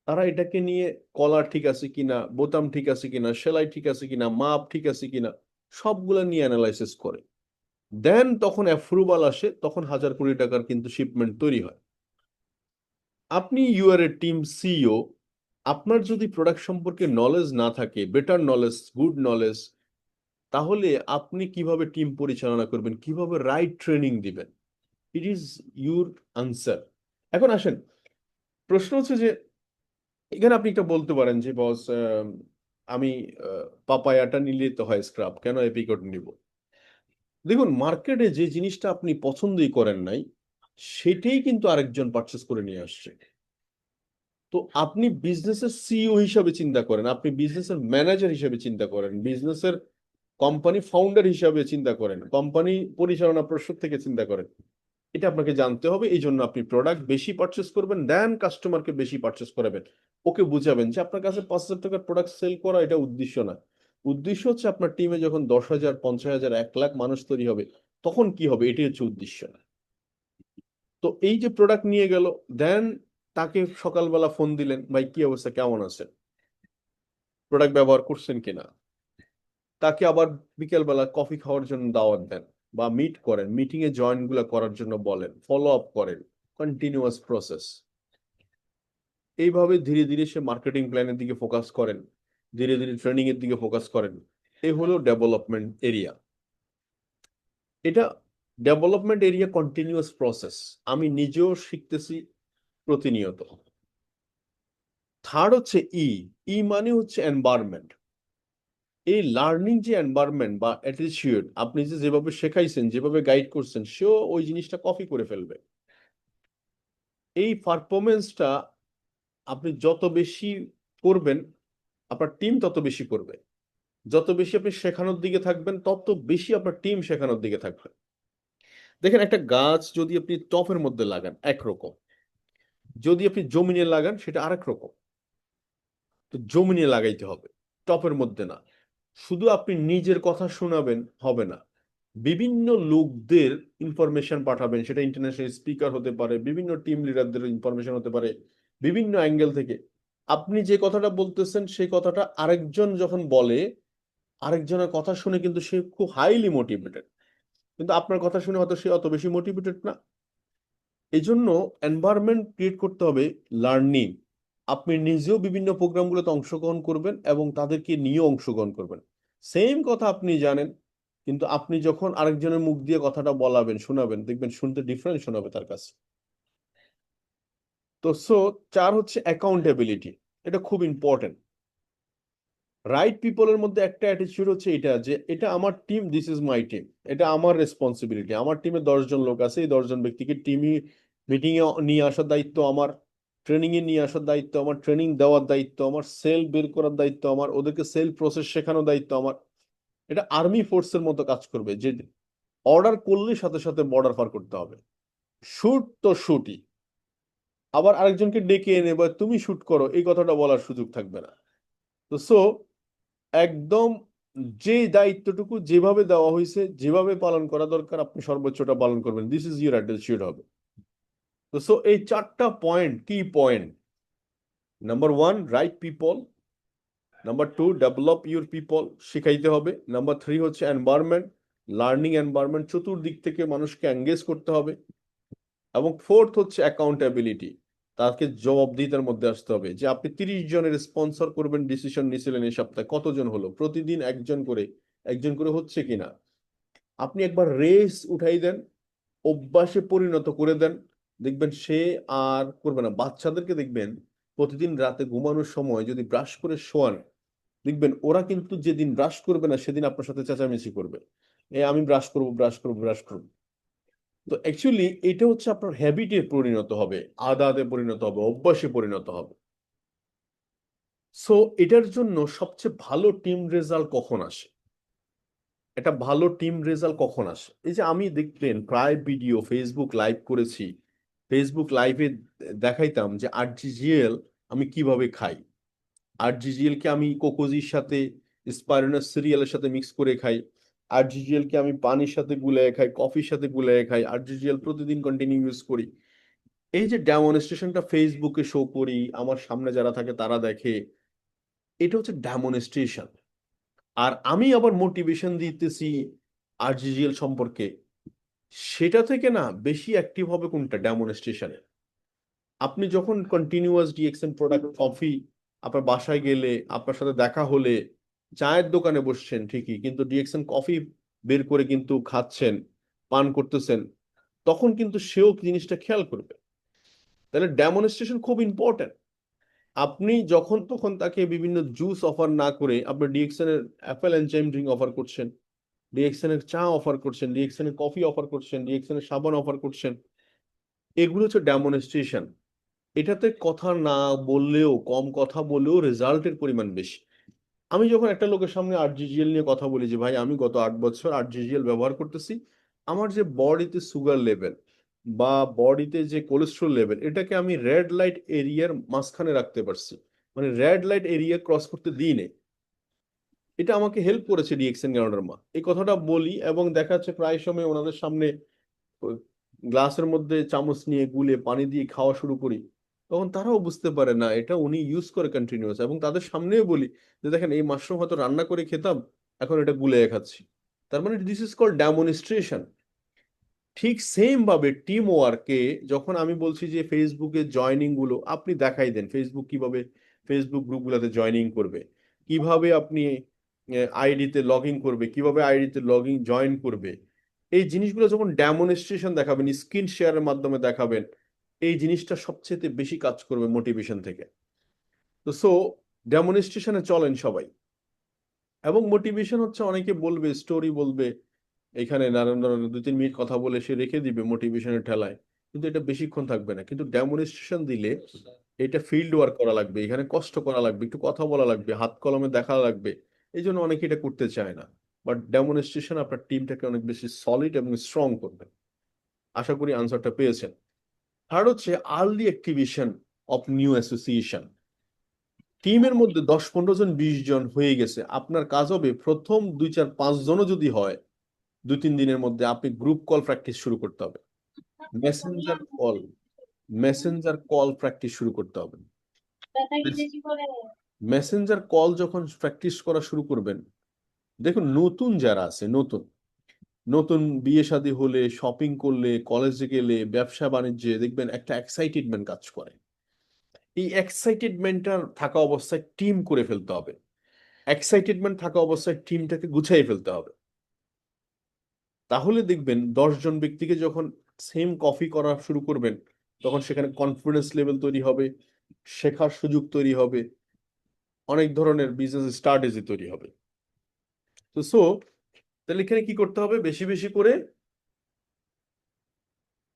তারা এটাকে নিয়ে কলার ঠিক আছে কিনা, বোতাম ঠিক আছে কিনা, সেলাই ঠিক আছে কিনা, মাপ ঠিক আছে কিনা, সবগুলা নিয়ে অ্যানালাইসিস করে। দেন তখন অ্যাপ্রুভাল আসে, তখন হাজার কোটি টাকার কিন্তু শিপমেন্ট তৈরি হয়। আপনি you are a team CEO, আপনার যদি প্রোডাক্ট সম্পর্কে নলেজ না থাকে, বেটার নলেজ, গুড নলেজ, তাহলে আপনি কিভাবে টিম পরিচালনা করবেন, কিভাবে রাইট ট্রেনিং দিবেন? It is your answer. এখন আসেন, প্রশ্ন হচ্ছে যে এখানে আপনি একটা বলতে পারেন যে বস, আমি পাপায়াটা নিলে তো হয় স্ক্রাব, কেন এপিকট নিব? দেখুন, মার্কেটে যে জিনিসটা আপনি পছন্দই করেন নাই, সেটাই কিন্তু আরেকজন পারচেস করে নিয়ে আসছে। তো আপনি বিজনেসের সিইও হিসাবে চিন্তা করেন, আপনি বিজনেসের ম্যানেজার হিসাবে চিন্তা করেন, বিজনেসের কোম্পানি ফাউন্ডার হিসাবে চিন্তা করেন, কোম্পানি পরিচালনা পর্ষদ থেকে চিন্তা করেন। এটা আপনাকে জানতে হবে। এই জন্য আপনি প্রোডাক্ট বেশি পারচেস করবেন, দেন কাস্টমারকে বেশি পারচেস করাবেন। ওকে বুঝাবেন যে আপনার কাছে 5 হাজার টাকার প্রোডাক্ট সেল করা এটা উদ্দেশ্য না। উদ্দেশ্য হচ্ছে আপনার টিমে যখন 10,000, 50,000, 1 লাখ মানুষ তৈরি হবে, তখন কি হবে, এটাই হচ্ছে উদ্দেশ্য। তো এই যে প্রোডাক্ট নিয়ে গেল, দেন তাকে সকালবেলা ফোন দিলেন, ভাই কি অবস্থা, কেমন আছেন, প্রোডাক্ট ব্যবহার করছেন কিনা। তাকে আবার বিকেলবেলা কফি খাওয়ার জন্য দাওয়াত দেন, বা মিট করেন, মিটিং এ জয়েন গুলা করার জন্য বলেন, ফলো আপ করেন, কন্টিনিউয়াস প্রসেস। এইভাবে ধীরে ধীরে সে মার্কেটিং প্ল্যানের দিকে ফোকাস করেন, ধীরে ধীরে ট্রেনিং এর দিকে ফোকাস করেন। এই হলো ডেভেলপমেন্ট এরিয়া। এটা ডেভেলপমেন্ট এরিয়া, কন্টিনিউয়াস প্রসেস। আমি নিজেও শিখতেছি প্রতিনিয়ত। থার্ড হচ্ছে ই। ই মানে হচ্ছে এনভায়রনমেন্ট। এই লার্নিং যে এনভায়রনমেন্ট বা অ্যাটিটিউড, আপনি যে যেভাবে শেখাইছেন, যেভাবে গাইড করছেন, সেও ওই জিনিসটা কপি করে ফেলবে। এই পারফরমেন্সটা আপনি যত বেশি করবেন, আপনার টিম তত বেশি করবে। যত বেশি আপনি শেখানোর দিকে থাকবেন, তত বেশি আপনার টিম শেখানোর দিকে থাকবে। দেখেন, একটা গাছ যদি আপনি টপের মধ্যে লাগান একরকম, যদি আপনি জমিনে লাগান সেটা আরেক রকম। তো জমিনে লাগাইতে হবে, টপের মধ্যে না। শুধু আপনি নিজের কথা শোনাবেন হবে না, বিভিন্ন লোকদের ইনফরমেশন পাঠাবেন, সেটা ইন্টারন্যাশনাল স্পিকার হতে পারে, বিভিন্ন টিম লিডারদের ইনফরমেশন হতে পারে, বিভিন্ন অ্যাঙ্গেল থেকে। আপনি যে কথাটা বলতেছেন সেই কথাটা আরেকজন যখন বলে, আরেকজনের কথা শুনে কিন্তু সে খুব হাইলি মোটিভেটেড, কিন্তু আপনার কথা শুনে হয়তো সে অত বেশি মোটিভেটেড না। এই জন্য এনভায়রনমেন্ট ক্রিয়েট করতে হবে লার্নিং। আপনি নিজেও বিভিন্ন প্রোগ্রামগুলোতে অংশগ্রহণ করবেন এবং তাদেরকে নিয়েও অংশগ্রহণ করবেন। সেম কথা আপনি জানেন, কিন্তু আপনি যখন আরেকজনের মুখ দিয়ে কথাটা বলাবেন, শোনাবেন, দেখবেন শুনতে ডিফারেন্ট শোনাবে তার কাছে। তো চার হচ্ছে অ্যাকাউন্টেবিলিটি। এটা খুব ইম্পর্টেন্ট। রাইট পিপলের মধ্যে একটা অ্যাটিটিউড হচ্ছে এটা, যে এটা আমার team, this is my team, এটা আমার রেসপন্সিবিলিটি। আমার টিমে 10 জন লোক আছে, এই 10 জন ব্যক্তিকে টিমই মিটিং এ নিয়ে আসার দায়িত্ব আমার, ট্রেনিং এ নিয়ে আসার দায়িত্ব আমার, ট্রেনিং দেওয়ার দায়িত্ব আমার, সেল বের করার দায়িত্ব আমার, ওদেরকে সেল প্রসেস শেখানোর দায়িত্ব আমার। এটা আর্মি ফোর্সের মতো কাজ করবে, যে অর্ডার করলে সাথে সাথে বর্ডার পার করতে হবে। শুট তো শুটই, আবার আরেকজনকে ডেকে এনে বা তুমি শুট করো এই কথাটা বলার সুযোগ থাকবে না। তো একদম যে দায়িত্বটুকু যেভাবে দেওয়া হয়েছে, যেভাবে পালন করা দরকার, আপনি সর্বোচ্চটা পালন করবেন। দিস ইজ ইউর অ্যাটিটিউড হবে। তো এই চারটা পয়েন্ট, কি point: number one, right people; number two, develop your people, শিখাইতে হবে; নাম্বার থ্রি হচ্ছে এনভায়রনমেন্ট, লার্নিং এনভায়রনমেন্ট, চতুর্দিক থেকে মানুষকে এঙ্গেজ করতে হবে; এবং ফোর্থ হচ্ছে অ্যাকাউন্টেবিলিটি, তাকে জবাবদিহিতার মধ্যে আসতে হবে। যে আপনি 30 জনের স্পন্সর করবেন, ডিসিশন নিয়েছিলেন এই সপ্তাহে কতজন হলো, প্রতিদিন একজন করে, একজন করে হচ্ছে কিনা। আপনি একবার রেস উঠাই দেন, অভ্যাসে পরিণত করে দেন, দেখবেন সে আর করবে না। বাচ্চাদেরকে দেখবেন প্রতিদিন রাতে ঘুমানোর সময় যদি ব্রাশ করে শোয়ান, দেখবেন ওরা কিন্তু যেদিন ব্রাশ করবে না সেদিন আপনার সাথে চেঁচামেচি করবে, এ আমি ব্রাশ করবো, ব্রাশ করবো, ব্রাশ করবো। তো অ্যাকচুয়ালি এটা হচ্ছে আপনার হ্যাবিটে পরিণত হবে, আদাতে পরিণত হবে, অভ্যাসে পরিণত হবে। এটার জন্য সবচেয়ে ভালো টিম রেজাল্ট কখন আসে? এটা ভালো টিম রেজাল্ট কখন আসে? এই যে আমি দেখবেন প্রায় ভিডিও ফেসবুক লাইভ করেছি, ফেসবুক লাইভে দেখাইতাম যে আরজিজিএল আমি কিভাবে খাই। আরজিজিএল কে আমি কোকোজির সাথে, স্পাইরুনাস সিরিয়ালের সাথে মিক্স করে খাই। আরজিজিএল কে আমি পানির সাথে গুলে খাই, কফির সাথে গুলে খাই। আরজিজিএল প্রতিদিন কন্টিনিউ ইউজ করি। এই যে ডেমনস্ট্রেশনটা ফেসবুকে শো করি, আমার সামনে যারা থাকে তারা দেখে, এটা হচ্ছে ডেমনস্ট্রেশন। আর আমি আবার মোটিভেশন দিতেছি আরজিজিএল সম্পর্কে, সেটা থেকে না বেশি অ্যাক্টিভ হবে কোনটা? ডেমনস্ট্রেশনে। আপনি যখন কন্টিনিউয়াস ডিএক্সএন প্রোডাক্ট, কফি, আপনার বাসায় গেলে, আপনার সাথে দেখা হলে, চায়ের দোকানে বসছেন ঠিকই, কিন্তু ডিএক্সএন কফি বের করে কিন্তু খাচ্ছেন, পান করতেছেন, তখন কিন্তু সেও জিনিসটা খেয়াল করবে। তাহলে ডেমনস্ট্রেশন খুব ইম্পর্টেন্ট। আপনি যখন তখন তাকে বিভিন্ন জুস অফার না করে, আপনি ডিএক্সএন এর অ্যাপেল এনজাইম ড্রিঙ্ক অফার করছেন, ডিএক্সএন এর চা অফার করছেন, ডিএক্সএন এর কফি অফার করছেন, ডিএক্সএন এর সাবান অফার করছেন, এগুলো হচ্ছে ডেমনস্ট্রেশন। এটাতে কথা না বললেও, কম কথা বলেও রেজাল্টের পরিমাণ বেশি। আমি যখন একটা লোকের সামনে আরজিজিএল নিয়ে কথা বলি যে ভাই আমি গত 8 বছর আরজিজিএল ব্যবহার করতেছি, আমার যে বডিতে সুগার লেভেল বা বডিতে যে কোলেস্ট্রল লেভেল, এটাকে আমি রেড লাইট এরিয়ার মাঝখানে রাখতে পারছি, মানে রেড লাইট এরিয়া ক্রস করতে দিই নেই। এটা আমাকে হেল্প করেছে ডিএক্সএন গ্যানোডার্মা। এই কথাটা বলি এবং দেখা যাচ্ছে প্রায় সময় ওনাদের সামনে গ্লাসের মধ্যে চামচ নিয়ে গুলে পানি দিয়ে খাওয়া শুরু করি, তখন তারাও বুঝতে পারে না এটা উনি ইউজ করে কন্টিনিউয়াস, এবং তাদের সামনেও বলি যে দেখেন এই মাশরুম হয়তো রান্না করে খেতাম, এখন এটা গুলে খাচ্ছি। তার মানে দিস ইজ কল্ড ডেমনস্ট্রেশন। ঠিক সেম ভাবে টিম ওয়ার্কে যখন আমি বলছি যে ফেসবুকে জয়নিং গুলো আপনি দেখাই দেন, ফেসবুক কিভাবে ফেসবুক গ্রুপগুলোতে জয়নিং করবে, কিভাবে আপনি আইডিতে লগ ইন করবে, কিভাবে আইডিতে লগ ইন জয়েন করবে, এই জিনিসগুলো যখন ডেমনস্ট্রেশন দেখাবেন, স্ক্রিন শেয়ারের মাধ্যমে দেখাবেন, এই জিনিসটা সবচেয়ে বেশি কাজ করবে মোটিভেশন থেকে। তো ডেমনস্ট্রেশনে চলেন সবাই। এবং মোটিভেশন হচ্ছে অনেকে বলবে, স্টোরি বলবে, এখানে নানান ধরনের 2-3 মিনিট কথা বলে সে রেখে দিবে মোটিভেশনের ঠেলায়, কিন্তু এটা বেশিক্ষণ থাকবে না। কিন্তু ডেমনস্ট্রেশন দিলে এটা ফিল্ড ওয়ার্ক করা লাগবে, এখানে কষ্ট করা লাগবে, একটু কথা বলা লাগবে, হাত কলমে দেখা লাগবে। এই জন্য অনেকে এটা করতে চায় না। বাট ডেমনস্ট্রেশন আপনার টিমটাকে অনেক বেশি সলিড এবং স্ট্রং করবে। আশা করি আনসারটা পেয়েছেন। থার্ড হচ্ছে early activation of new association. টিমের মধ্যে 10-15 জন 20 জন হয়ে গেছে, আপনার কাজ হবে প্রথম 2-4-5 জনও যদি হয় 2-3 দিনের মধ্যে আপনি গ্রুপ কল প্র্যাকটিস শুরু করতে হবে। Messenger call, Messenger call practice শুরু করতে হবে। মেসেঞ্জার কল যখন প্র্যাকটিস করা শুরু করবেন, দেখুন নতুন যারা আছে, নতুন নতুন বিয়ে শাদী হলে, শপিং করলে, কলেজে গেলে, ব্যবসা বাণিজ্যে দেখবেন একটা এক্সাইটেডমেন্ট কাজ করে। এই এক্সাইটেডমেন্টটা থাকা অবস্থায় টিম করে ফেলতে হবে। এক্সাইটেডমেন্ট থাকা অবস্থায় টিমটাকে গুছাই ফেলতে হবে। তাহলে দেখবেন 10 জন ব্যক্তিকে যখন সেম কফি করা শুরু করবেন, তখন সেখানে কনফিডেন্স লেভেল তৈরি হবে, শেখার সুযোগ তৈরি হবে, অনেক ধরনের বিজনেস স্ট্র্যাটেজি তৈরি হবে। তো তাহলে এখানে কি করতে হবে, বেশি বেশি করে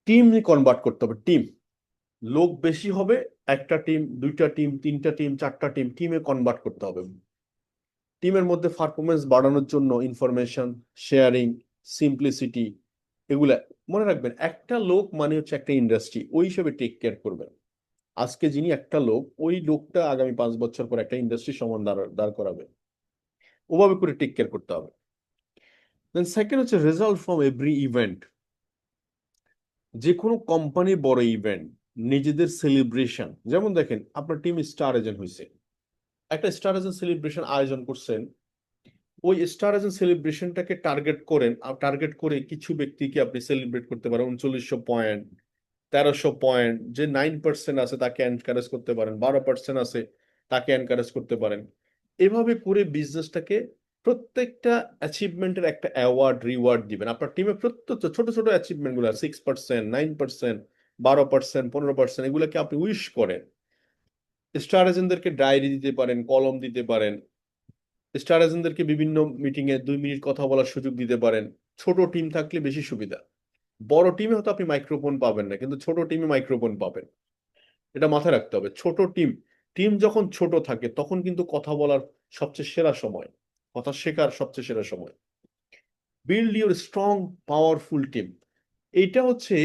টিম কনভার্ট করতে হবে। টিম, লোক বেশি হবে, একটা টিম, দুইটা টিম, তিনটা টিম, চারটা টিম, টিমে কনভার্ট করতে হবে। টিমের মধ্যে পারফরমেন্স বাড়ানোর জন্য ইনফরমেশন শেয়ারিং, সিম্পলিসিটি, এগুলা মনে রাখবেন। একটা লোক মানে হচ্ছে একটা ইন্ডাস্ট্রি, ওই হিসেবে টেক কেয়ার করবেন। আজকে যিনি একটা লোক, ওই লোকটা আগামী 5 বছর পর একটা ইন্ডাস্ট্রি সমান দাঁড় করাবে। ওভাবে করে টেক কেয়ার করতে হবে। দেন সেকেন্ড হচ্ছে রেজাল্ট ফ্রম এভরি ইভেন্ট। যে কোনো কোম্পানির বড় ইভেন্ট, নিজেদের সেলিব্রেশন, যেমন দেখেন আপনার টিম স্টার এজেন্ট হয়েছে, একটা স্টার এজেন্ট সেলিব্রেশন আয়োজন করছেন, ওই স্টার এজেন্ট সেলিব্রেশনটাকে টার্গেট করেন, আর টার্গেট করে কিছু ব্যক্তিকে আপনি সেলিব্রেট করতে পারেন। 3900 পয়েন্ট, 1300 পয়েন্ট, যে 9% আছে তাকে এনকারেজ করতে পারেন, 12% আছে তাকে এনকারেজ করতে পারেন। এভাবে করে বিজনেসটাকে প্রত্যেকটা অ্যাচিভমেন্টের একটা অ্যাওয়ার্ড রিওয়ার্ড দিবেন। আপনার টিমে প্রত্যেক ছোট ছোট অ্যাচিভমেন্ট গুলো 6%, 9%, 12%, 15%, এগুলোকে আপনি উইশ করেন। স্টার এজেন্টদেরকে ডায়েরি দিতে পারেন, কলম দিতে পারেন, স্টার এজেন্টদেরকে বিভিন্ন মিটিং এ 2 মিনিট কথা বলার সুযোগ দিতে পারেন। ছোট টিম থাকলে বেশি সুবিধা। বড় টিমে হয়তো আপনি মাইক্রোফোন পাবেন না, কিন্তু ছোট টিমে মাইক্রোফোন পাবেন। এটা মাথায় রাখতে হবে। ছোট টিম, টিম যখন ছোট থাকে তখন কিন্তু কথা বলার সবচেয়ে সেরা সময়, কথা শেখার সবচেয়ে সেরা সময়। Build your strong powerful team. এইটা হচ্ছে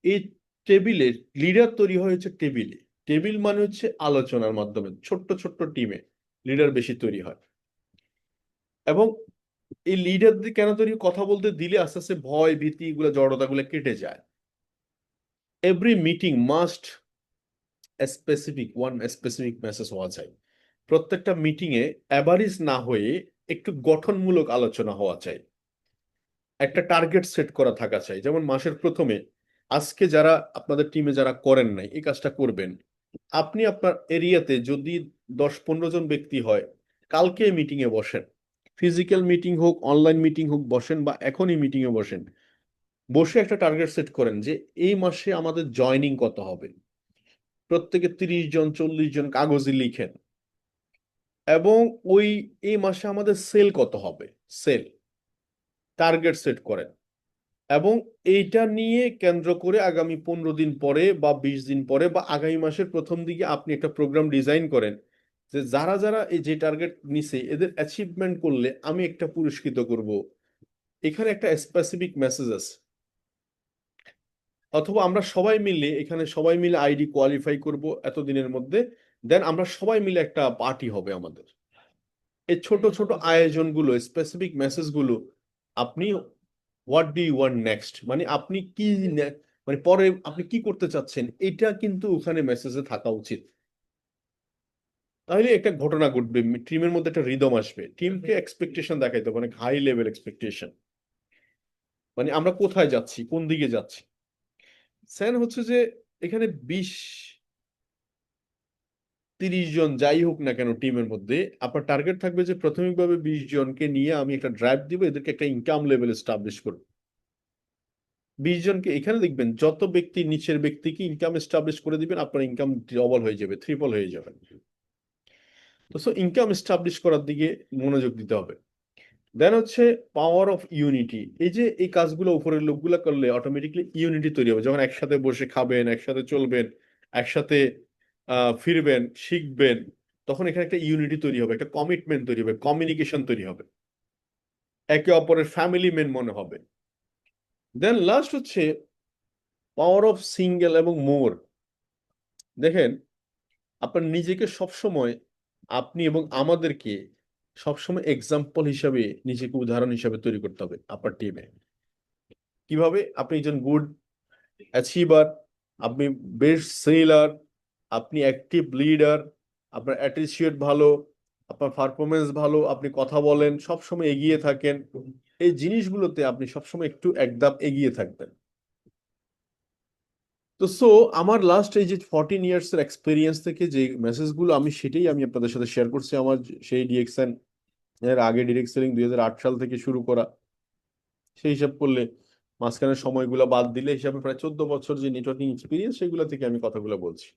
এই টেবিলে, লিডার তৈরি হয়েছে টেবিলে। টেবিল মানে হচ্ছে আলোচনার মাধ্যমে ছোট্ট ছোট্ট টিমে লিডার বেশি তৈরি হয়। এবং এই লিডারদের কেন তৈরি, কথা বলতে দিলে আস্তে আস্তে ভয় ভীতি এগুলো জড়তা গুলো কেটে যায়। Every meeting must specific message হওয়া চাই। প্রত্যেকটা মিটিং এ অ্যাভারেজ না হয়ে একটু গঠনমূলক আলোচনা হওয়া চাই। একটা টার্গেট সেট করা থাকা চাই, যেমন মাসের প্রথমে আজকে যারা আপনাদের টিমে যারা করেন নাই এই কাজটা করবেন। আপনি আপনার এরিয়াতে যদি 10-15 জন ব্যক্তি হয়, কালকে মিটিং এ বসেন, ফিজিক্যাল মিটিং হোক, অনলাইন মিটিং হোক, বসেন বা এখনই মিটিং এ বসেন, বসে একটা টার্গেট সেট করেন যে এই মাসে আমাদের জয়নিং কত হবে। প্রত্যেকে 30 জন 40 জন কাগজে লিখেন। এবং ওই এই মাসে আমাদের সেল কত হবে, সেল টার্গেট সেট করেন। এবং এইটা নিয়ে কেন্দ্র করে আগামী 15 দিন পরে বা 20 দিন পরে বা আগামী মাসের প্রথম দিকে আপনি একটা প্রোগ্রাম ডিজাইন করেন, যে যারা যারা এই যে টার্গেট নিছে এদের অ্যাচিভমেন্ট করলে আমি একটা পুরস্কৃত করব। এখানে একটা স্পেসিফিক মেসেজ আছে। অথবা আমরা সবাই মিলে, এখানে সবাই মিলে আইডি কোয়ালিফাই করব এতদিনের মধ্যে, দেন আমরা সবাই মিলে একটা পার্টি হবে আমাদের। এই ছোট ছোট আয়োজনগুলো, স্পেসিফিক মেসেজগুলো, আপনি what do you want next, মানে আপনি কি মানে পরে আপনি কি করতে চাচ্ছেন, এটা কিন্তু ওখানে মেসেজে থাকা উচিত। তাহলে একটা ঘটনা ঘটবে, টিমের মধ্যে একটা রিদম আসবে, টিমকে এক্সপেকটেশন দেখাইতে হবে, অনেক হাই লেভেল এক্সপেকটেশন, মানে আমরা কোথায় যাচ্ছি, কোন দিকে যাচ্ছি। সেন হচ্ছে যে এখানে 20-30 জন যাই হোক না কেন টিমের মধ্যে, আপনার টার্গেট থাকবে যে প্রাথমিকভাবে 20 জনকে নিয়ে আমি একটা ড্রাইভ দিব, এদেরকে একটা ইনকাম লেভেল এস্টাবলিশ করবো। 20 জনকে এখানে দেখবেন, যত ব্যক্তি নিচের ব্যক্তিকে ইনকাম এস্টাবলিশ করে দিবেন আপনার ইনকাম ডবল হয়ে যাবে, ট্রিপল হয়ে যাবে। তো সো ইনকাম এস্টাবলিশ করার দিকে মনোযোগ দিতে হবে। দেন হচ্ছে পাওয়ার অফ ইউনিটি। এই যে এই কাজগুলো উপরের লোকগুলো করলে অটোমেটিকলি ইউনিটি তৈরি হবে, যখন একসাথে বসে খাবেন, একসাথে চলবেন, একসাথে ফিরবেন, শিখবেন, তখন এখানে একটা ইউনিটি তৈরি হবে, একটা কমিটমেন্ট তৈরি হবে, কমিউনিকেশন তৈরি হবে, একে অপরের ফ্যামিলি মেন মনে হবে। দেন লাস্ট হচ্ছে পাওয়ার অফ সিঙ্গেল এবং মোর। দেখেন, আপনার নিজেকে সবসময়, আপনি এবং আমাদেরকে সবসময় এক্সাম্পল হিসাবে, নিজেকে উদাহরণ হিসাবে তৈরি করতে হবে আপনার টিমে। কিভাবে? আপনি একজন গুড অ্যাচিভার, আপনি বেস্ট সেলার, আপনি অ্যাক্টিভ লিডার, আপনার অ্যাটিটিউড ভালো, আপনার পারফরমেন্স ভালো, আপনি কথা বলেন, সবসময় এগিয়ে থাকেন, এই জিনিসগুলোতে আপনি সবসময় একটু একদম এগিয়ে থাকবেন। তো সো আমার লাস্ট এই যে 14 ইয়ার্স এর এক্সপিরিয়েন্স থেকে যে মেসেজগুলো আমি, সেটাই আমি আপনাদের সাথে শেয়ার করছি। আমার সেই ডিরেকশন এর আগে ডিরেক্ট সেলিং 2008 সাল থেকে শুরু করা, সেই হিসাব করলে মাঝখানের সময়গুলো বাদ দিলে হিসাবে প্রায় 14 বছর যে নেটওয়ার্কিং এক্সপিরিয়েন্স, সেগুলো থেকে আমি কথাগুলো বলছি।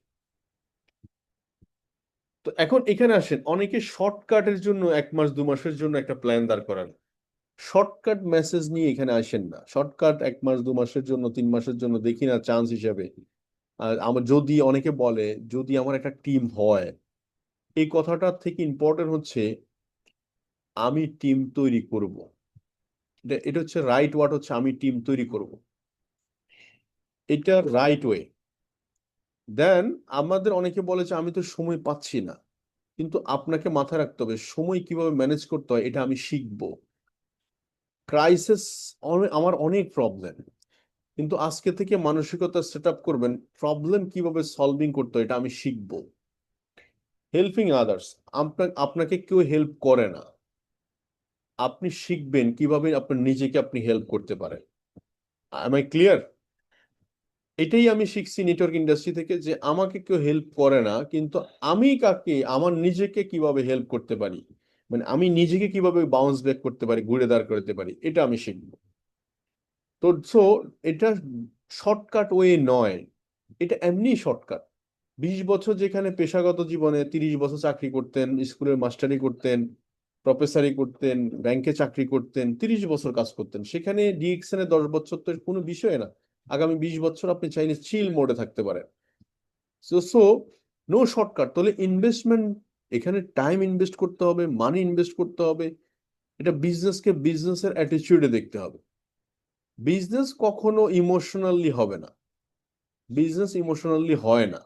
তো এখন এখানে আসেন, অনেকে শর্টকাটের জন্য 1 মাস 2 মাসের জন্য একটা প্ল্যান দাঁড় করান। শর্টকাট মেসেজ নিয়ে এখানে আসেন না। শর্টকাট 1 মাস 2 মাসের জন্য, 3 মাসের জন্য দেখি না চান্স হিসাবে। আর আমার যদি অনেকে বলে, যদি আমার একটা টিম হয়, এই কথাটার থেকে ইম্পর্টেন্ট হচ্ছে আমি টিম তৈরি করব। এটা হচ্ছে রাইট ওয়ার্ড, হচ্ছে আমি টিম তৈরি করব, এটা রাইট ওয়ে। দেন আমাদের অনেকে বলে যে আমি তো সময় পাচ্ছি না, কিন্তু আপনাকে মাথায় রাখতে হবে সময় কিভাবে ম্যানেজ করতে হয় এটা আমি শিখবো। ক্রাইসিস, আমার অনেক প্রবলেম, কিন্তু আজকে থেকে মানসিকতা সেট আপ করবেন, প্রবলেম কিভাবে সলভিং করতে হয় এটা আমি শিখবো। হেল্পিং আদার্স, আপনাকে কেউ হেল্প করে না, আপনি শিখবেন কিভাবে আপনার নিজেকে আপনি হেল্প করতে পারেন। I am clear? এটাই আমি শিখছি নেটওয়ার্ক ইন্ডাস্ট্রি থেকে, যে আমাকে কেউ হেল্প করে না, কিন্তু আমি কাকে, আমার নিজেকে কিভাবে হেল্প করতে পারি, মানে আমি নিজেকে কিভাবে বাউন্স ব্যাক করতে পারি, ঘুরে দাঁড় করতে পারি, এটা আমি শিখবো। তো সো এটা শর্টকাট ওয়ে নয়, এটা এমনি শর্টকাট। 20 বছর যেখানে পেশাগত জীবনে 30 বছর চাকরি করতেন, স্কুলের মাস্টারি করতেন, প্রফেসরি করতেন, ব্যাংকে চাকরি করতেন, 30 বছর কাজ করতেন, সেখানে ডিএক্সএন এ 10 বছর তো কোনো বিষয় না। আগামী 20 বছর আপনি চাইলে চিল মোডে থাকতে পারেন। So no shortcut. তাহলে ইনভেস্টমেন্ট, এখানে টাইম ইনভেস্ট করতে হবে, মানি ইনভেস্ট করতে হবে। এটা বিজনেসকে বিজনেসের অ্যাটিটিউডে দেখতে হবে। বিজনেস কখনো ইমোশনালি হবে না, বিজনেস ইমোশনালি হয় না।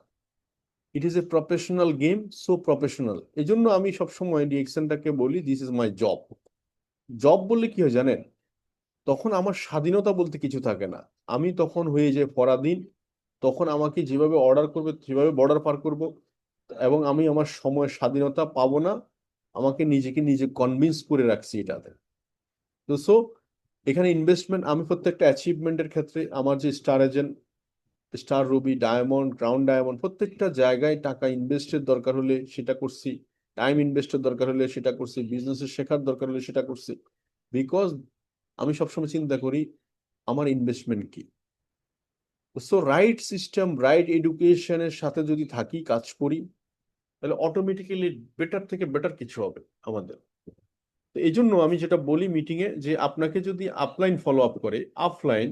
It is a professional game, so professional. এই জন্য আমি সবসময় ডিএকশনটাকে বলি this is my job. Job বললে কি হয় জানেন? তখন আমার স্বাধীনতা বলতে কিছু থাকে না, আমি তখন হয়ে যাই পরাধীন। তখন আমাকে যেভাবে অর্ডার করবে সেভাবে বর্ডার পার করব, এবং আমি আমার সময় স্বাধীনতা পাবো না। আমাকে নিজেকে নিজে কনভিন্স করে রাখছি এটাতে। তো সো এখানে ইনভেস্টমেন্ট, আমি প্রত্যেকটা অ্যাচিভমেন্টের ক্ষেত্রে আমার যে star agent, star Ruby, diamond, crown diamond, প্রত্যেকটা জায়গায় টাকা ইনভেস্টের দরকার হলে সেটা করছি, টাইম ইনভেস্টের দরকার হলে সেটা করছি, বিজনেসের শেখার দরকার হলে সেটা করছি। বিকজ আমি সবসময় চিন্তা করি আমার ইনভেস্টমেন্ট কি। সো রাইট সিস্টেম, রাইট এডুকেশনের সাথে যদি থাকি, কাজ করি, তাহলে অটোমেটিক্যালি বেটার থেকে বেটার কিছু হবে আমাদের। তো এই জন্য আমি যেটা বলি মিটিং এ, যে আপনাকে যদি আপলাইন ফলো আপ করে, অফলাইন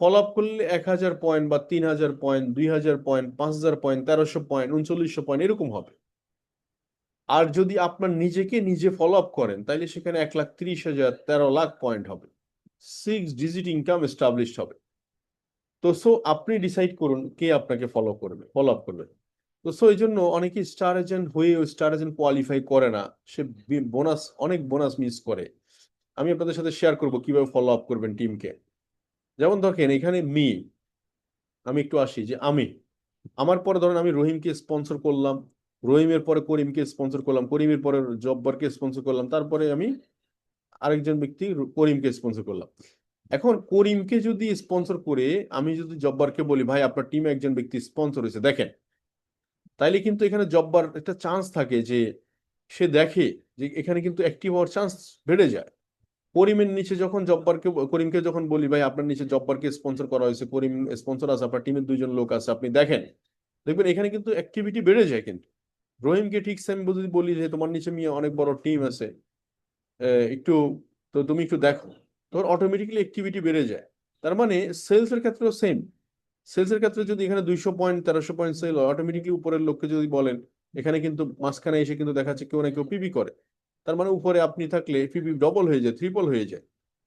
ফলো আপ করলে 1000 পয়েন্ট বা 3000 point, 2000 point, 5000 point, 1300 point, 3900 point এরকম হবে। আর যদি আপনার নিজেকে নিজে ফলো আপ করেন, তাহলে সেখানে 1,30,000, 13 লাখ পয়েন্ট হবে, 6 ডিজিট ইনকাম এস্টাবলিশ হবে। তো সো আপনি ডিসাইড করুন কে আপনাকে ফলো করবে, ফলো আপ করবে। তো সো এই জন্য অনেকে স্টার এজেন্ট হয়ে স্টার এজেন্ট কোয়ালিফাই করে না, সে বোনাস, অনেক বোনাস মিস করে। আমি আপনাদের সাথে শেয়ার করব কিভাবে ফলো আপ করবেন টিমকে। যেমন দেখেন এখানে আমি একটু আসি, যে আমার পরে ধরেন আমি রহিমকে স্পন্সর করলাম, রহিমের পরে করিমকে স্পন্সর করলাম, করিমের পরে জব্বারকে স্পন্সর করলাম, তারপরে আমি আরেকজন ব্যক্তি করিমকে স্পন্সর করলাম। এখন করিমকে যদি স্পন্সর করে আমি যদি জব্বারকে বলি ভাই আপনার টিমে একজন ব্যক্তি স্পন্সর হয়েছে দেখেন, তাইলে কিন্তু এখানে জব্বার একটা চান্স থাকে যে সে দেখে যে এখানে কিন্তু অ্যাক্টিভ হওয়ার চান্স বেড়ে যায়। করিমের নিচে যখন করিমকে যখন বলি ভাই আপনার নিচে জব্বারকে স্পন্সর করা হয়েছে, করিম স্পন্সর আছে, আপনার টিমের 2 জন লোক আছে, আপনি দেখেন, দেখবেন এখানে কিন্তু অ্যাক্টিভিটি বেড়ে যায় কিন্তু। রহিমকে ঠিক সেম যদি বলি যে তোমার নিচে মিয়া অনেক বড় টিম আছে, একটু, তো তুমি একটু দেখো, তোর অটোমেটিক্যালি অ্যাক্টিভিটি বেড়ে যায়। তার মানে সেলস এর ক্ষেত্রেও সেম। সেলস এর ক্ষেত্রে যদি এখানে 200 পয়েন্ট 1300 পয়েন্ট সেল হয়, অটোমেটিকলি উপরের লোককে যদি বলেন, এখানে কিন্তু মাঝখানে এসে কিন্তু দেখা যাচ্ছে কেউ না কেউ পিবি করে। তার মানে উপরে আপনি থাকলে পিবি ডবল হয়ে যায়, ট্রিপল হয়ে যায়।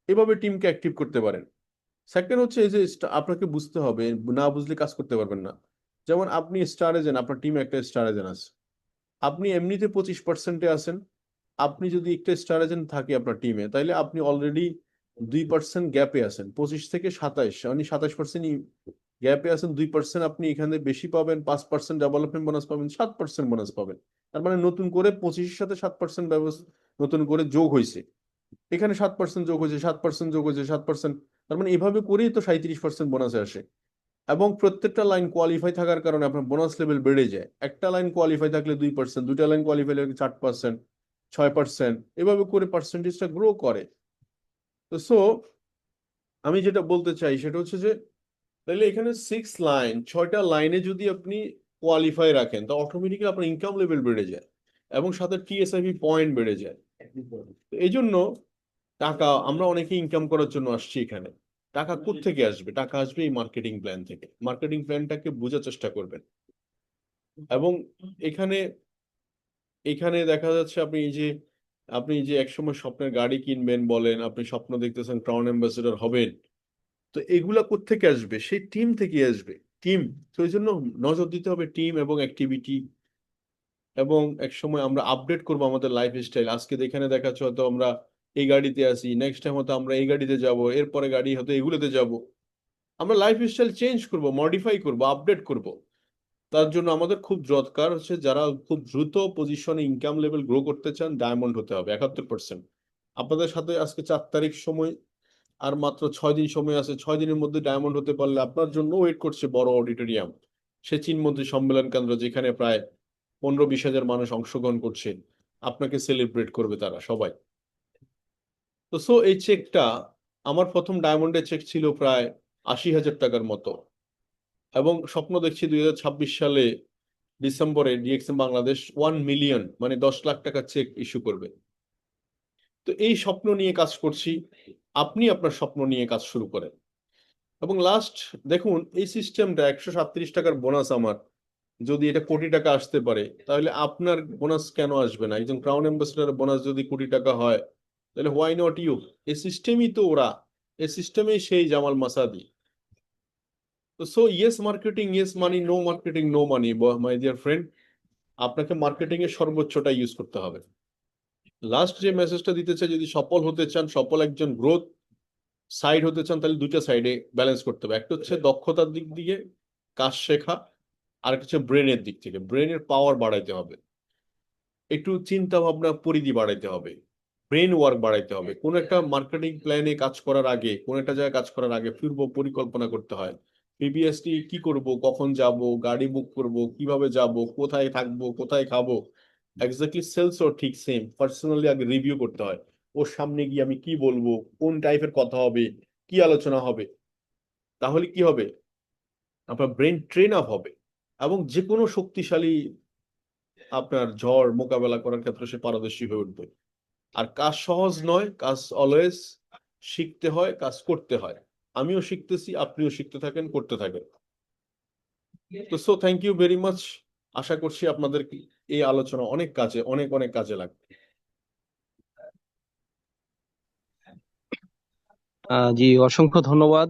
এভাবে টিমকে অ্যাক্টিভ করতে পারেন। সেকেন্ড হচ্ছে এই যে আপনাকে বুঝতে হবে, না বুঝলে কাজ করতে পারবেন না। যেমন আপনি স্টার এজেন্ট, আপনার টিমে একটা স্টার এজেন্ট আছে, আপনি এমনিতে 25%-এ আছেন। আপনি যদি একটা স্টার এজেন্ট থাকে আপনার টিমে, তাহলে আপনি অলরেডি 2% গ্যাপে আছেন, 25 থেকে 27, মানে 27% গ্যাপে আছেন। 2% আপনি এখানে বেশি পাবেন, 5% ডেভেলপমেন্ট বোনাস পাবেন, 7% বোনাস পাবেন। তার মানে নতুন করে 25-এর সাথে 7% নতুন করে যোগ হয়েছে। এখানে 7% যোগ হয়েছে, 7% যোগ হয়েছে, 7%। তার মানে এভাবে করেই তো 37% বোনাসে আসে। এবং প্রত্যেকটা লাইন কোয়ালিফাই থাকার কারণে আপনার বোনাস লেভেল বেড়ে যায়। একটা লাইন কোয়ালিফাই থাকলে 2%, দুইটা লাইন কোয়ালিফাই থাকলে 4%, 6%, এভাবে করে পার্সেন্টেজটা গ্রো করে। তো আমি যেটা বলতে চাই সেটা হচ্ছে যে, তাহলে এখানে 6 লাইন, 6টা লাইনে যদি আপনি কোয়ালিফাই রাখেন, তো অটোমেটিক্যালি আপনার ইনকাম লেভেল বেড়ে যায় এবং সাথে টিএসআইপি পয়েন্ট বেড়ে যায়। তো এই জন্য টাকা, আমরা অনেকে ইনকাম করার জন্য আসছি এখানে। টাকা কোত্থেকে আসবে? টাকা আসবে এই মার্কেটিং প্ল্যান থেকে। মার্কেটিং প্ল্যানটাকে বোঝার চেষ্টা করবেন। এবং এখানে এখানে দেখা যাচ্ছে আপনি যে একসময় স্বপ্নের গাড়ি কিনবেন বলেন, আপনি স্বপ্ন দেখতেছেন ক্রাউন অ্যাম্বাসেডর হবেন, তো এগুলা কোত্থেকে আসবে? সেই টিম থেকে আসবে। টিম। তো এই জন্য নজর দিতে হবে টিম এবং অ্যাক্টিভিটি। এবং এক সময় আমরা আপডেট করবো আমাদের লাইফ স্টাইল। আজকে এখানে দেখাচ্ছে হয়তো আমরা এই গাড়িতে আছি, নেক্সট টাইম হয়তো আমরা এই গাড়িতে যাব, এরপরে গাড়ি হয়তো এগুলোতে যাব। আমরা লাইফ স্টাইল চেঞ্জ করব, মডিফাই করব, আপডেট করব। তার জন্য আমাদের খুব দরকার হচ্ছে, যারা খুব দ্রুত পজিশনে ইনকাম লেভেল গ্রো করতে চান, ডায়মন্ড হতে হবে 71%। আপনাদের সাথে আজকে 4 তারিখ সময়, আর মাত্র 6 দিন সময় আছে। 6 দিনের মধ্যে ডায়মন্ড হতে পারলে আপনার জন্য ওয়েট করছে বড় অডিটোরিয়াম, সে চীনমন্ত্রী সম্মেলন কেন্দ্র, যেখানে প্রায় 15-20 হাজার মানুষ অংশগ্রহণ করছে। আপনাকে সেলিব্রেট করবে তারা সবাই। তো এই চেকটা, আমার প্রথম ডায়মন্ডের চেক ছিল প্রায় 80,000 টাকার মতো। এবং স্বপ্ন দেখছি 2026 সালে ডিসেম্বরে ডিএক্সএম বাংলাদেশ 1 মিলিয়ন, মানে 10 লাখ টাকার চেক ইস্যু করবে। তো এই স্বপ্ন নিয়ে কাজ করছি। আপনি আপনার স্বপ্ন নিয়ে কাজ শুরু করেন। এবং লাস্ট, দেখুন এই সিস্টেমটা 137 টাকার বোনাস আমার, যদি এটা কোটি টাকা আসতে পারে, তাহলে আপনার বোনাস কেন আসবে না? একজন ক্রাউন অ্যাম্বাসেডারের বোনাস যদি কোটি টাকা হয়, তাহলে হোয়াই নট ইউ? এই সিস্টেমই তো ওরা, এই সিস্টেমেই সেই জামাল মাসাদি। তো yes marketing, yes money, no marketing, no money. My dear friend, আপনাকে মার্কেটিং এর সর্বোচ্চটা ইউজ করতে হবে। লাস্ট যে মেসেজটা দিতে চাই, যদি সফল হতে চান, সফল একজন গ্রোথ সাইড হতে চান, তাহলে দুইটা সাইডে ব্যালেন্স করতে হবে। একটা হচ্ছে দক্ষতার দিক দিয়ে কাজ শেখা, আর একটা হচ্ছে ব্রেনের দিক থেকে, ব্রেনের পাওয়ার বাড়াইতে হবে। একটু চিন্তা ভাবনা পরিধি বাড়াইতে হবে, ব্রেন ওয়ার্ক বাড়াইতে হবে। কোন একটা মার্কেটিং প্ল্যানে কাজ করার আগে, কোন একটা জায়গায় কাজ করার আগে পূর্ব পরিকল্পনা করতে হয়। প্রিভিয়াসলি কি করব, কখন যাব, গাড়ি বুক করব, কিভাবে যাব, কোথায় থাকবো, কোথায় খাবো। এক্স্যাক্টলি সেলসও ঠিক সেম, পার্সোনালি আগে রিভিউ করতে হয়। ওর সামনে গিয়ে আমি কি বলবো, কোন টাইপের কথা হবে, কি আলোচনা হবে। তাহলে কি হবে? আপনার ব্রেন ট্রেন আপ হবে এবং যে কোনো শক্তিশালী আপনার ঝড় মোকাবেলা করার ক্ষেত্রে সে পারদর্শী হয়ে উঠবে। আর কাজ সহজ নয়, কাজ অলওয়েজ শিখতে হয়, কাজ করতে হয়। আমিও শিখতেছি, আপনিও শিখতে থাকেন, করতে থাকেন। তো থ্যাংক ইউ ভেরি মাচ। আশা করছি আপনাদের এই আলোচনা অনেক কাজে, অনেক অনেক কাজে লাগবে। জি, অসংখ্য ধন্যবাদ।